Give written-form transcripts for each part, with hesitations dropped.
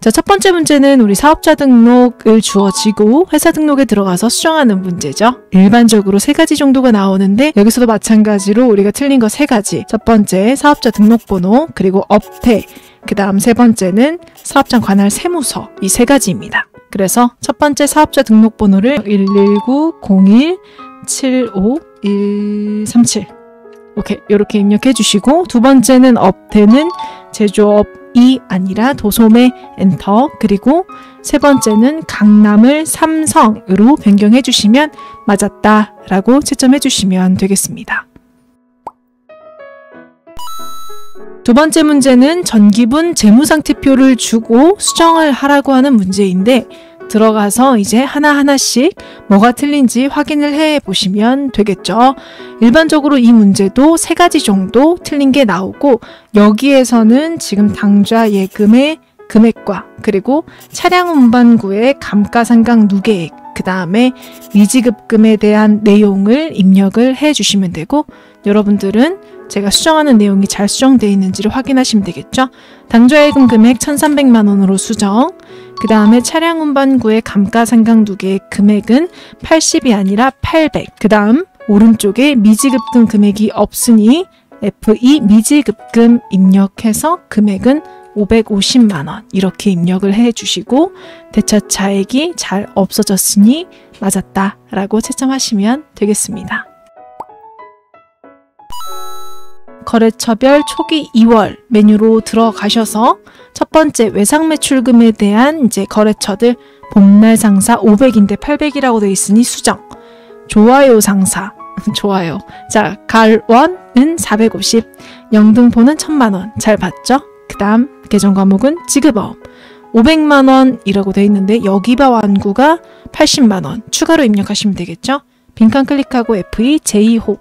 자, 첫 번째 문제는 우리 사업자 등록을 주어지고 회사 등록에 들어가서 수정하는 문제죠. 일반적으로 3가지 정도가 나오는데 여기서도 마찬가지로 우리가 틀린 거 3가지. 첫 번째 사업자 등록번호, 그리고 업태, 그 다음 3번째는 사업장 관할 세무서, 이 3가지입니다. 그래서 첫 번째 사업자 등록번호를 119-01-75-137 오케이, 이렇게 입력해 주시고, 두 번째는 업태는 제조업이 아니라 도소매, 엔터. 그리고 세 번째는 강남을 삼성으로 변경해 주시면 맞았다 라고 채점해 주시면 되겠습니다. 두 번째 문제는 전기분 재무상태표를 주고 수정을 하라고 하는 문제인데, 들어가서 이제 하나하나씩 뭐가 틀린지 확인을 해 보시면 되겠죠. 일반적으로 이 문제도 3가지 정도 틀린 게 나오고, 여기에서는 지금 당좌 예금의 금액과 그리고 차량 운반구의 감가상각 누계액, 그 다음에 미지급금에 대한 내용을 입력을 해 주시면 되고, 여러분들은 제가 수정하는 내용이 잘 수정되어 있는지를 확인하시면 되겠죠. 당좌예금 금액 1,300만 원으로 수정, 그 다음에 차량 운반구의 감가상각 누계의 금액은 80이 아니라 800. 그 다음 오른쪽에 미지급금 금액이 없으니 F2 미지급금 입력해서 금액은 550만 원 이렇게 입력을 해 주시고, 대차 차액이 잘 없어졌으니 맞았다 라고 채점하시면 되겠습니다. 거래처별 초기 2월 메뉴로 들어가셔서 첫 번째 외상 매출금에 대한 이제 거래처들, 봄날 상사 500인데 800이라고 되어 있으니 수정. 좋아요 상사 좋아요. 자, 갈원은 450, 영등포는 1000만 원. 잘 봤죠? 그 다음 계정 과목은 지급어음 500만 원이라고 되어 있는데 여기바 완구가 80만 원 추가로 입력하시면 되겠죠? 빈칸 클릭하고 F2 제2호,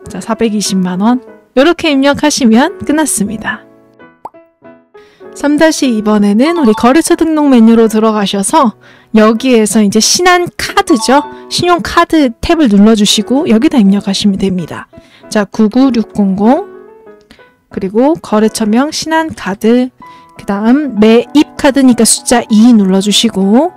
자 420만 원 이렇게 입력하시면 끝났습니다. 3-2번에는 우리 거래처 등록 메뉴로 들어가셔서 여기에서 이제 신한카드죠. 신용카드 탭을 눌러주시고 여기다 입력하시면 됩니다. 자, 99600 그리고 거래처명 신한카드, 그 다음 매입카드니까 숫자 2 눌러주시고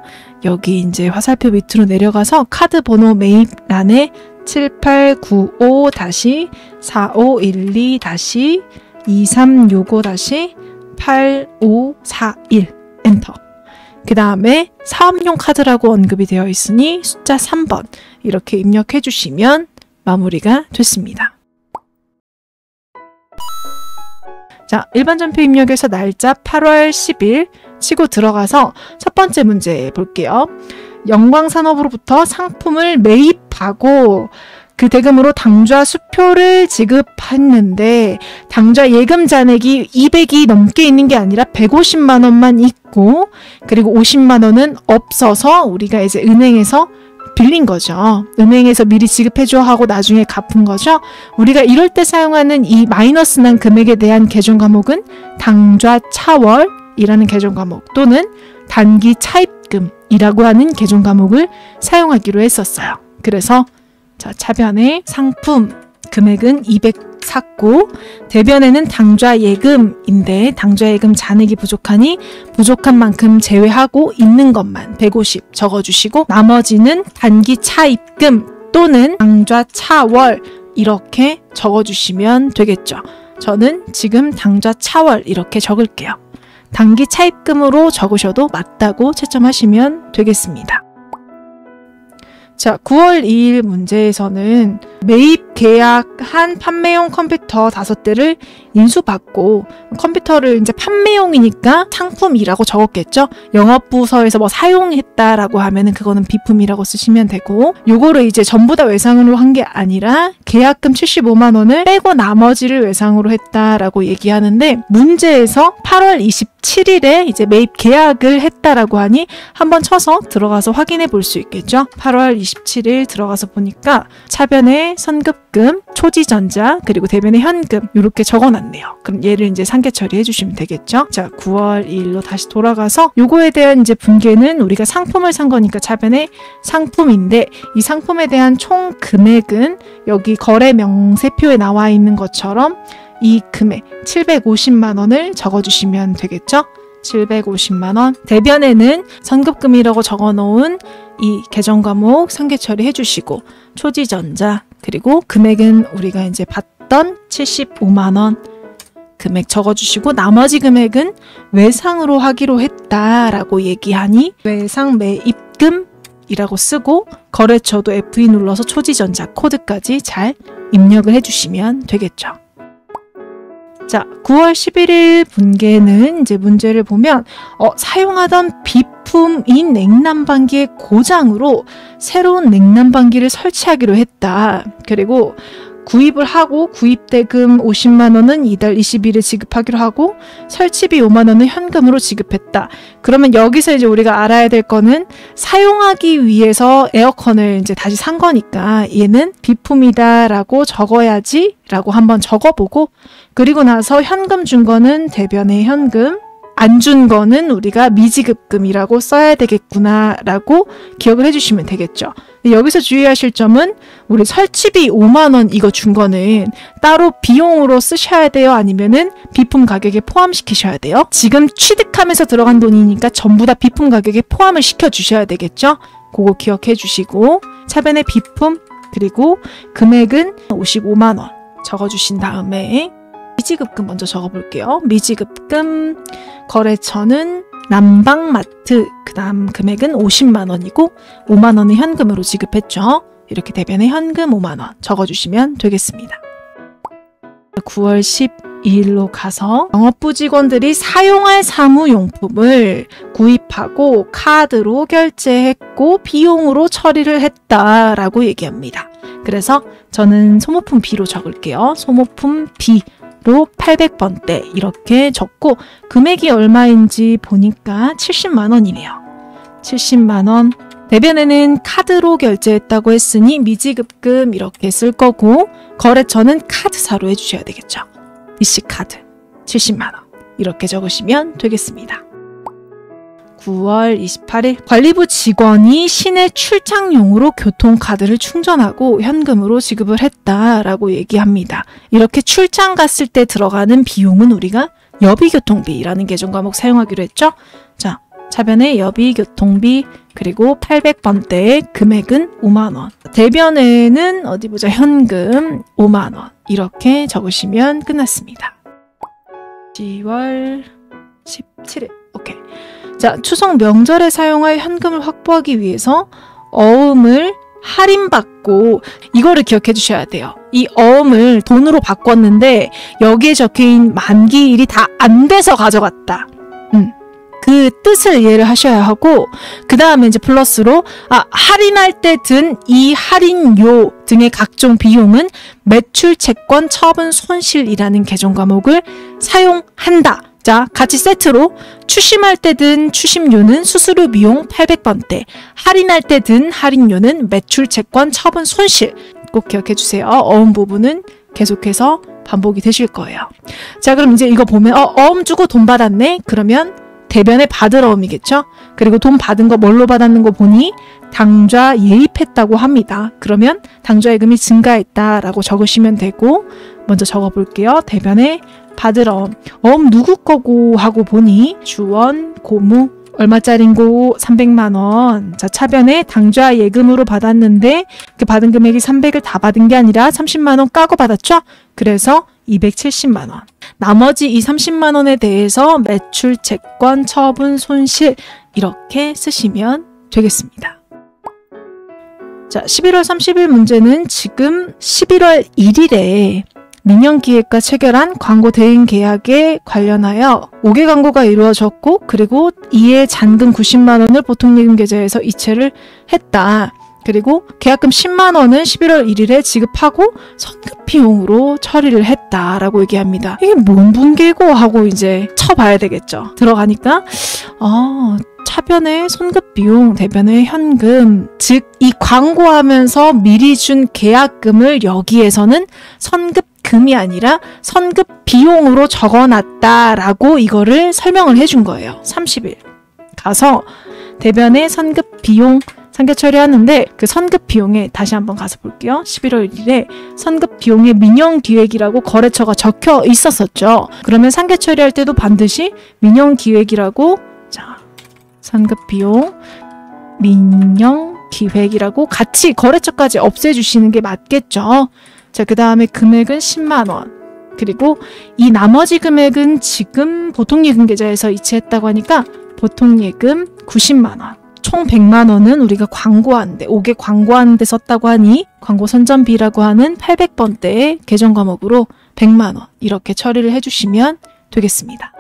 여기 이제 화살표 밑으로 내려가서 카드 번호 매입란에 7895-2365-8541 엔터. 그 다음에 사업용 카드라고 언급이 되어 있으니 숫자 3번 이렇게 입력해 주시면 마무리가 됐습니다. 자, 일반 전표 입력에서 날짜 8월 10일 치고 들어가서 첫 번째 문제 볼게요. 영광산업으로부터 상품을 매입하고 그 대금으로 당좌 수표를 지급했는데 당좌 예금 잔액이 200이 넘게 있는 게 아니라 150만 원만 있고 그리고 50만 원은 없어서 우리가 이제 은행에서 빌린 거죠. 은행에서 미리 지급해줘 하고 나중에 갚은 거죠. 우리가 이럴 때 사용하는 이 마이너스 난 금액에 대한 계정 과목은 당좌 차월이라는 계정 과목 또는 단기 차입금이라고 하는 계정 과목을 사용하기로 했었어요. 그래서 자, 차변에 상품 금액은 200 샀고 대변에는 당좌 예금인데 당좌 예금 잔액이 부족하니 부족한 만큼 제외하고 있는 것만 150 적어주시고 나머지는 단기 차입금 또는 당좌 차월 이렇게 적어주시면 되겠죠. 저는 지금 당좌 차월 이렇게 적을게요. 단기 차입금으로 적으셔도 맞다고 채점하시면 되겠습니다. 자, 9월 2일 문제에서는 매입 계약한 판매용 컴퓨터 5대를 인수받고 컴퓨터를 이제 판매용이니까 상품이라고 적었겠죠? 영업부서에서 뭐 사용했다라고 하면은 그거는 비품이라고 쓰시면 되고 요거를 이제 전부 다 외상으로 한 게 아니라 계약금 75만 원을 빼고 나머지를 외상으로 했다라고 얘기하는데 문제에서 8월 27일에 이제 매입 계약을 했다라고 하니 한번 쳐서 들어가서 확인해 볼 수 있겠죠? 8월 27일 들어가서 보니까 차변에 선급금, 초지전자, 그리고 대변에 현금 이렇게 적어놨네요. 그럼 얘를 이제 상계 처리해 주시면 되겠죠? 자, 9월 2일로 다시 돌아가서 요거에 대한 이제 분계는 우리가 상품을 산 거니까 차변에 상품인데 이 상품에 대한 총 금액은 여기 거래 명세표에 나와 있는 것처럼 이 금액 750만 원을 적어주시면 되겠죠? 750만원. 대변에는 선급금이라고 적어놓은 이 계정 과목 상계 처리해 주시고, 초지전자, 그리고 금액은 우리가 이제 받던 75만원 금액 적어주시고, 나머지 금액은 외상으로 하기로 했다라고 얘기하니 외상 매입금이라고 쓰고, 거래처도 F2 눌러서 초지전자 코드까지 잘 입력을 해주시면 되겠죠. 자, 9월 11일 분계는 이제 문제를 보면 사용하던 비품인 냉난방기의 고장으로 새로운 냉난방기를 설치하기로 했다. 그리고 구입을 하고 구입대금 50만원은 이달 20일에 지급하기로 하고 설치비 5만원은 현금으로 지급했다. 그러면 여기서 이제 우리가 알아야 될 거는 사용하기 위해서 에어컨을 이제 다시 산 거니까 얘는 비품이다라고 적어야지 라고 한번 적어보고, 그리고 나서 현금 준 거는 대변의 현금, 안 준 거는 우리가 미지급금이라고 써야 되겠구나 라고 기억을 해주시면 되겠죠. 여기서 주의하실 점은 우리 설치비 5만원 이거 준 거는 따로 비용으로 쓰셔야 돼요? 아니면은 비품 가격에 포함시키셔야 돼요? 지금 취득하면서 들어간 돈이니까 전부 다 비품 가격에 포함을 시켜주셔야 되겠죠? 그거 기억해 주시고, 차변의 비품 그리고 금액은 55만원 적어주신 다음에 미지급금 먼저 적어볼게요. 미지급금 거래처는 남방마트, 그 다음 금액은 50만원이고 5만원은 현금으로 지급했죠. 이렇게 대변에 현금 5만원 적어주시면 되겠습니다. 9월 12일로 가서 영업부 직원들이 사용할 사무용품을 구입하고 카드로 결제했고 비용으로 처리를 했다라고 얘기합니다. 그래서 저는 소모품 B로 적을게요. 소모품 B 로 800번대 이렇게 적고, 금액이 얼마인지 보니까 70만원이네요. 70만원. 대변에는 카드로 결제했다고 했으니 미지급금 이렇게 쓸 거고, 거래처는 카드사로 해주셔야 되겠죠. BC카드 70만원 이렇게 적으시면 되겠습니다. 9월 28일 관리부 직원이 시내 출장용으로 교통카드를 충전하고 현금으로 지급을 했다라고 얘기합니다. 이렇게 출장 갔을 때 들어가는 비용은 우리가 여비교통비라는 계정 과목 사용하기로 했죠. 자, 차변에 여비교통비 그리고 800번대의 금액은 5만원. 대변에는 어디 보자, 현금 5만원 이렇게 적으시면 끝났습니다. 10월 17일 오케이. 자, 추석 명절에 사용할 현금을 확보하기 위해서 어음을 할인받고, 이거를 기억해 주셔야 돼요. 이 어음을 돈으로 바꿨는데 여기에 적혀있는 만기일이 다 안 돼서 가져갔다. 그 뜻을 이해를 하셔야 하고, 그 다음에 이제 플러스로 할인할 때 든 이 할인료 등의 각종 비용은 매출 채권 처분 손실이라는 계정 과목을 사용한다. 자, 같이 세트로 추심할 때 든 추심료는 수수료 비용 800번대, 할인할 때 든 할인료는 매출 채권 처분 손실. 꼭 기억해 주세요. 어음 부분은 계속해서 반복이 되실 거예요. 자, 그럼 이제 이거 보면 어음 주고 돈 받았네? 그러면 대변에 받을 어음이겠죠? 그리고 돈 받은 거 뭘로 받았는 거 보니 당좌 예입했다고 합니다. 그러면 당좌 예금이 증가했다라고 적으시면 되고, 먼저 적어볼게요. 대변에 받을 어음. 어음 누구 거고 하고 보니 주원, 고무, 얼마짜린고 300만원. 자, 차변에 당좌 예금으로 받았는데 그 받은 금액이 300을 다 받은 게 아니라 30만원 까고 받았죠? 그래서 270만원. 나머지 이 30만원에 대해서 매출 채권 처분 손실 이렇게 쓰시면 되겠습니다. 자, 11월 30일 문제는 지금 11월 1일에 민영기획과 체결한 광고 대행 계약에 관련하여 5개 광고가 이루어졌고, 그리고 이에 잔금 90만원을 보통예금 계좌에서 이체를 했다. 그리고 계약금 10만원은 11월 1일에 지급하고 선급비용으로 처리를 했다라고 얘기합니다. 이게 뭔 분계고 하고 이제 쳐봐야 되겠죠. 들어가니까 차변의 손급비용, 대변의 현금, 즉 이 광고하면서 미리 준 계약금을 여기에서는 선급금이 아니라 선급비용으로 적어놨다라고 이거를 설명을 해준 거예요. 30일 가서 대변의 선급비용 상계 처리하는데 그 선급 비용에 다시 한번 가서 볼게요. 11월 1일에 선급 비용에 민영기획이라고 거래처가 적혀 있었었죠. 그러면 상계 처리할 때도 반드시 민영기획이라고 자 선급 비용 민영기획이라고 같이 거래처까지 없애주시는 게 맞겠죠. 자, 그 다음에 금액은 10만 원. 그리고 이 나머지 금액은 지금 보통예금 계좌에서 이체했다고 하니까 보통예금 90만 원. 총 100만 원은 우리가 광고하는데 5개 광고하는데 썼다고 하니 광고 선전비라고 하는 800번대의 계정 과목으로 100만 원 이렇게 처리를 해주시면 되겠습니다.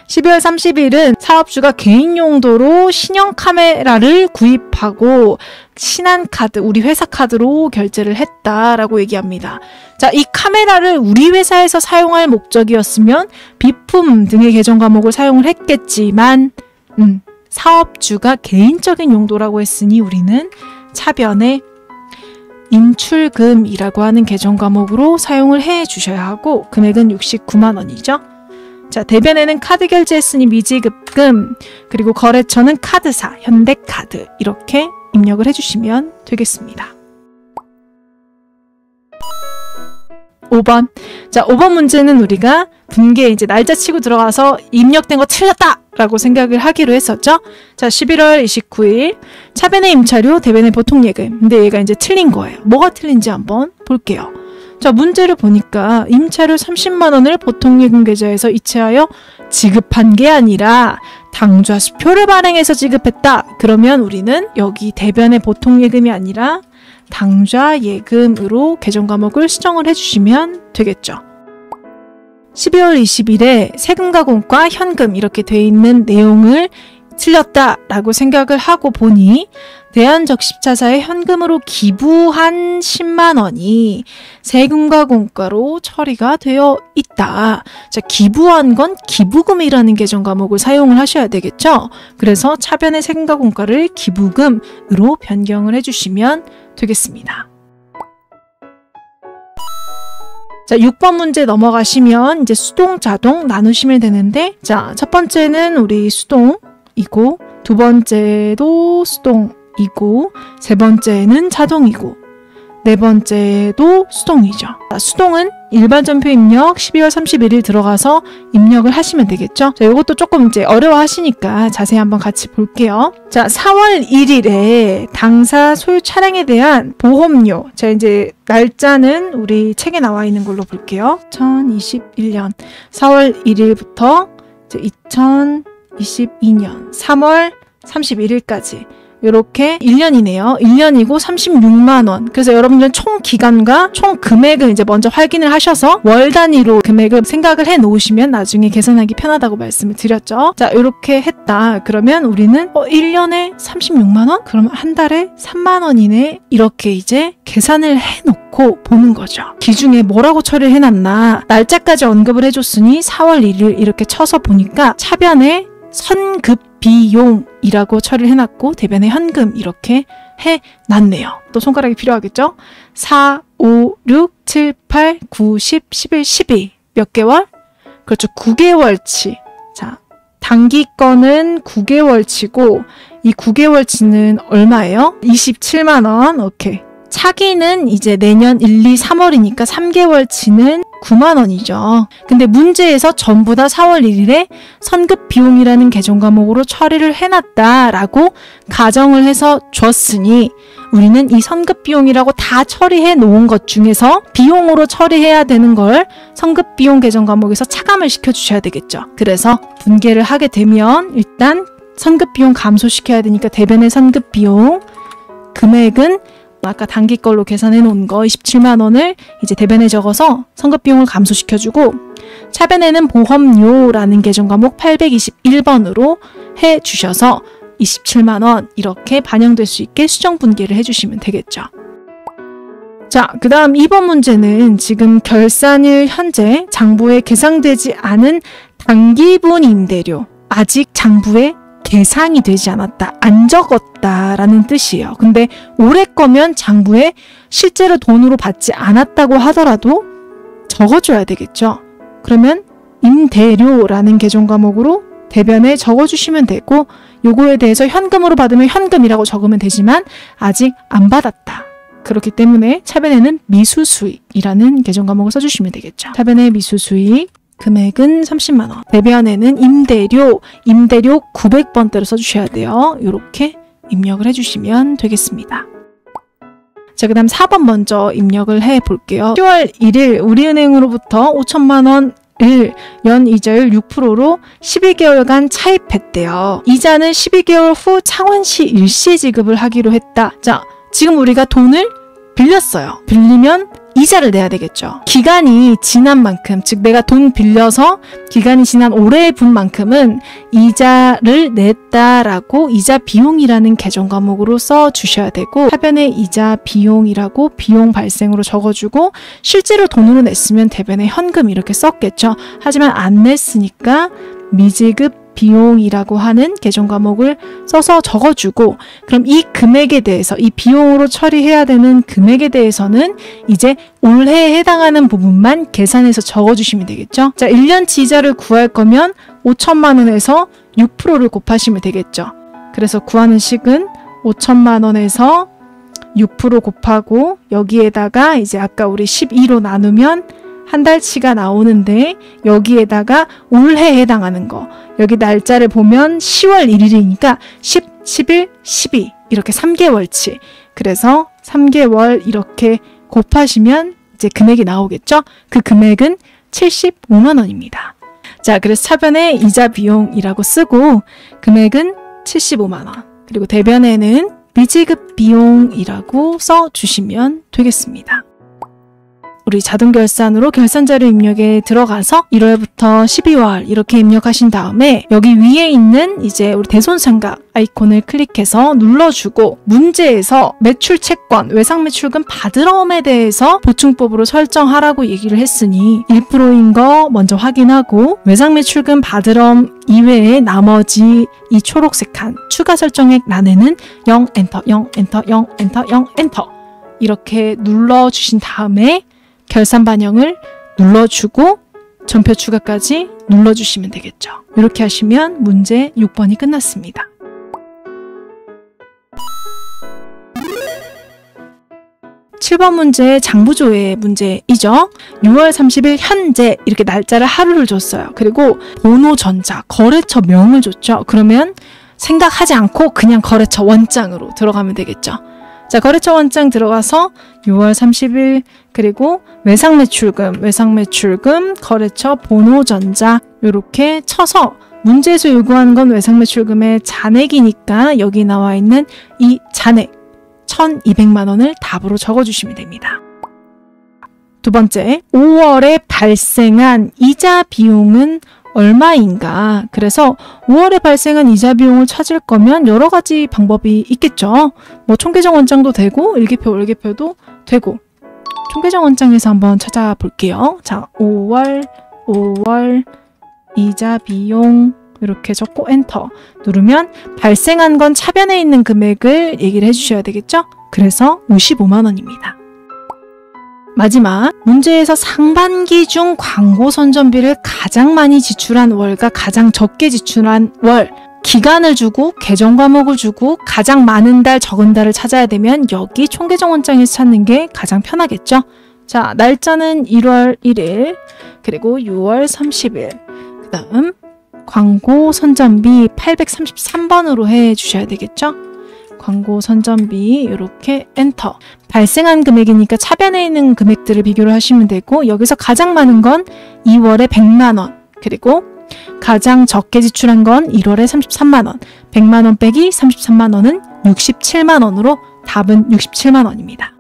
12월 30일은 사업주가 개인 용도로 신형 카메라를 구입하고 신한카드, 우리 회사 카드로 결제를 했다라고 얘기합니다. 자, 이 카메라를 우리 회사에서 사용할 목적이었으면 비품 등의 계정 과목을 사용을 했겠지만 사업주가 개인적인 용도라고 했으니 우리는 차변에 인출금이라고 하는 계정 과목으로 사용을 해 주셔야 하고 금액은 69만 원이죠. 자, 대변에는 카드 결제했으니 미지급금, 그리고 거래처는 카드사, 현대카드 이렇게 입력을 해주시면 되겠습니다. 5번. 자, 5번 문제는 우리가 분계 이제 날짜 치고 들어가서 입력된 거 틀렸다! 라고 생각을 하기로 했었죠. 자, 11월 29일 차변의 임차료, 대변의 보통예금. 근데 얘가 이제 틀린 거예요. 뭐가 틀린지 한번 볼게요. 자, 문제를 보니까 임차료 30만 원을 보통예금 계좌에서 이체하여 지급한 게 아니라 당좌수표를 발행해서 지급했다. 그러면 우리는 여기 대변의 보통예금이 아니라 당좌예금으로 계정 과목을 수정을 해주시면 되겠죠. 12월 20일에 세금과 공과 현금 이렇게 돼 있는 내용을 틀렸다라고 생각을 하고 보니 대한적십차사에 현금으로 기부한 10만 원이 세금과 공과로 처리가 되어 있다. 자, 기부한 건 기부금이라는 계정 과목을 사용을 하셔야 되겠죠. 그래서 차변의 세금과 공과를 기부금으로 변경을 해주시면 되겠습니다. 자, 6번 문제 넘어가시면 이제 수동, 자동 나누시면 되는데, 자, 첫 번째는 우리 수동이고, 두 번째도 수동이고, 세 번째는 자동이고, 네 번째도 수동이죠. 자, 수동은 일반 전표 입력 12월 31일 들어가서 입력을 하시면 되겠죠. 자, 이것도 조금 이제 어려워 하시니까 자세히 한번 같이 볼게요. 자, 4월 1일에 당사 소유 차량에 대한 보험료. 자, 이제 날짜는 우리 책에 나와 있는 걸로 볼게요. 2021년 4월 1일부터 이제 2022년 3월 31일까지 이렇게 1년이네요. 1년이고 36만 원. 그래서 여러분들은 총 기간과 총 금액을 이제 먼저 확인을 하셔서 월 단위로 금액을 생각을 해 놓으시면 나중에 계산하기 편하다고 말씀을 드렸죠. 자, 이렇게 했다. 그러면 우리는 1년에 36만 원? 그러면 한 달에 3만 원이네. 이렇게 이제 계산을 해 놓고 보는 거죠. 기중에 뭐라고 처리를 해놨나. 날짜까지 언급을 해줬으니 4월 1일 이렇게 쳐서 보니까 차변에 선급 비용이라고 처리를 해놨고 대변에 현금 이렇게 해놨네요. 또 손가락이 필요하겠죠? 4, 5, 6, 7, 8, 9, 10, 11, 12 몇 개월? 그렇죠. 9개월치. 자, 단기 거는 9개월치고 이 9개월치는 얼마예요? 27만 원. 오케이. 차기는 이제 내년 1, 2, 3월이니까 3개월치는 9만 원이죠. 근데 문제에서 전부 다 4월 1일에 선급 비용이라는 계정 과목으로 처리를 해놨다라고 가정을 해서 줬으니 우리는 이 선급 비용이라고 다 처리해 놓은 것 중에서 비용으로 처리해야 되는 걸 선급 비용 계정 과목에서 차감을 시켜주셔야 되겠죠. 그래서 분계를 하게 되면 일단 선급 비용 감소시켜야 되니까 대변의 선급 비용 금액은 아까 단기 걸로 계산해 놓은 거 27만 원을 이제 대변에 적어서 선급 비용을 감소시켜주고 차변에는 보험료라는 계정 과목 821번으로 해 주셔서 27만 원 이렇게 반영될 수 있게 수정 분계를 해주시면 되겠죠. 자, 그 다음 2번 문제는 지금 결산일 현재 장부에 계상되지 않은 단기분 임대료 아직 장부에 계상이 되지 않았다, 안 적었다라는 뜻이에요. 근데 올해 거면 장부에 실제로 돈으로 받지 않았다고 하더라도 적어줘야 되겠죠. 그러면 임대료라는 계정 과목으로 대변에 적어주시면 되고 요거에 대해서 현금으로 받으면 현금이라고 적으면 되지만 아직 안 받았다. 그렇기 때문에 차변에는 미수수익이라는 계정 과목을 써주시면 되겠죠. 차변의 미수수익 금액은 30만 원. 대변에는 임대료 900번대로 써주셔야 돼요. 이렇게 입력을 해주시면 되겠습니다. 자, 그 다음 4번 먼저 입력을 해볼게요. 10월 1일 우리은행으로부터 5천만 원을 연 이자율 6%로 12개월간 차입했대요. 이자는 12개월 후 창원시 일시에 지급을 하기로 했다. 자, 지금 우리가 돈을 빌렸어요. 빌리면 이자를 내야 되겠죠. 기간이 지난 만큼, 즉 내가 돈 빌려서 기간이 지난 올해의 분만큼은 이자를 냈다라고 이자 비용이라는 계정 과목으로 써주셔야 되고 하변에 이자 비용이라고 비용 발생으로 적어주고 실제로 돈으로 냈으면 대변에 현금 이렇게 썼겠죠. 하지만 안 냈으니까 미지급 비용이라고 하는 계정 과목을 써서 적어주고 그럼 이 금액에 대해서 이 비용으로 처리해야 되는 금액에 대해서는 이제 올해에 해당하는 부분만 계산해서 적어주시면 되겠죠. 자, 1년치 이자를 구할 거면 5천만 원에서 6%를 곱하시면 되겠죠. 그래서 구하는 식은 5천만 원에서 6% 곱하고 여기에다가 이제 아까 우리 12로 나누면 한 달치가 나오는데 여기에다가 올해에 해당하는 거 여기 날짜를 보면 10월 1일이니까 10, 11, 12 이렇게 3개월치 그래서 3개월 이렇게 곱하시면 이제 금액이 나오겠죠? 그 금액은 75만 원입니다. 자, 그래서 차변에 이자 비용이라고 쓰고 금액은 75만 원 그리고 대변에는 미지급 비용이라고 써주시면 되겠습니다. 우리 자동결산으로 결산자료 입력에 들어가서 1월부터 12월 이렇게 입력하신 다음에 여기 위에 있는 이제 우리 대손상각 아이콘을 클릭해서 눌러주고 문제에서 매출채권, 외상매출금 받으러옴에 대해서 보충법으로 설정하라고 얘기를 했으니 1%인 거 먼저 확인하고 외상매출금 받으러옴 이외에 나머지 이 초록색 칸 추가 설정액 란에는 0 엔터, 0 엔터, 0 엔터, 0 엔터 이렇게 눌러주신 다음에 결산 반영을 눌러주고 전표 추가까지 눌러주시면 되겠죠. 이렇게 하시면 문제 6번이 끝났습니다. (7번) 문제 장부조회 문제이죠. 6월 30일 현재 이렇게 날짜를 하루를 줬어요. 그리고 번호 전자, 거래처 명을 줬죠. 그러면 생각하지 않고 그냥 거래처 원장으로 들어가면 되겠죠. 자, 거래처 원장 들어가서 6월 30일 그리고 외상매출금, 거래처 번호전자 이렇게 쳐서 문제에서 요구하는 건 외상매출금의 잔액이니까 여기 나와 있는 이 잔액 1,200만 원을 답으로 적어주시면 됩니다. 두 번째, 5월에 발생한 이자 비용은 얼마인가? 그래서 5월에 발생한 이자 비용을 찾을 거면 여러 가지 방법이 있겠죠. 뭐 총계정 원장도 되고 일개표, 월개표도 되고 총계정 원장에서 한번 찾아볼게요. 자, 5월 이자 비용 이렇게 적고 엔터 누르면 발생한 건 차변에 있는 금액을 얘기를 해주셔야 되겠죠. 그래서 55만 원입니다. 마지막 문제에서 상반기 중 광고 선전비를 가장 많이 지출한 월과 가장 적게 지출한 월 기간을 주고 계정 과목을 주고 가장 많은 달 적은 달을 찾아야 되면 여기 총계정 원장에서 찾는 게 가장 편하겠죠. 자, 날짜는 1월 1일 그리고 6월 30일 그 다음 광고 선전비 833번으로 해주셔야 되겠죠. 광고 선전비 이렇게 엔터 발생한 금액이니까 차변에 있는 금액들을 비교를 하시면 되고 여기서 가장 많은 건 2월에 100만 원 그리고 가장 적게 지출한 건 1월에 33만 원 100만 원 빼기 33만 원은 67만 원으로 답은 67만 원입니다.